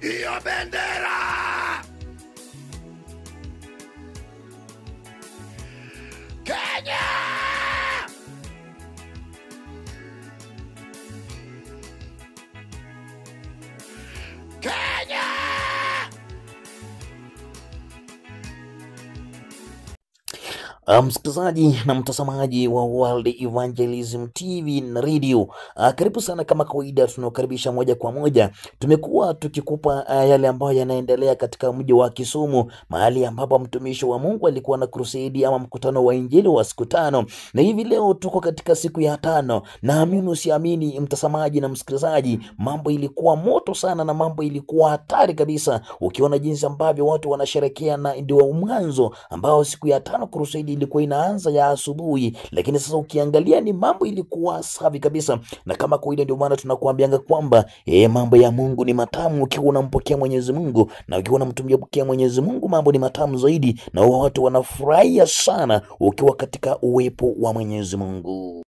hiyo bendera. Kenya! Kenya! Msikilizaji na mtazamaji wa World Evangelism TV na Radio, karibu sana. Kama kawaida, tunakaribisha moja kwa moja. Tumekuwa tukikupa yale ambayo yanaendelea katika mji wa Kisumu, mahali ambapo mtumishi wa Mungu alikuwa na crusade ama mkutano wa injili wa siku 5, na hivi leo tuko katika siku ya 5. Naamini usiamini, mtazamaji na msikilizaji, mambo ilikuwa moto sana na mambo ilikuwa hatari kabisa, ukiona jinsi ambavyo watu wanasherehekea, na ndio mwanzo ambao siku ya 5 crusade ilikuwa inaanza ya asubuhi, lakini sasa ukiangalia ni mambo ilikuwa safi kabisa. Na kama kawaida, ndio maana tunakuambianga kwamba mambo ya Mungu ni matamu ukiwa unampokea Mwenyezi Mungu, na ukiwa unamtumikia Mwenyezi Mungu mambo ni matamu zaidi, na watu wanafurahia sana ukiwa katika uwepo wa Mwenyezi Mungu.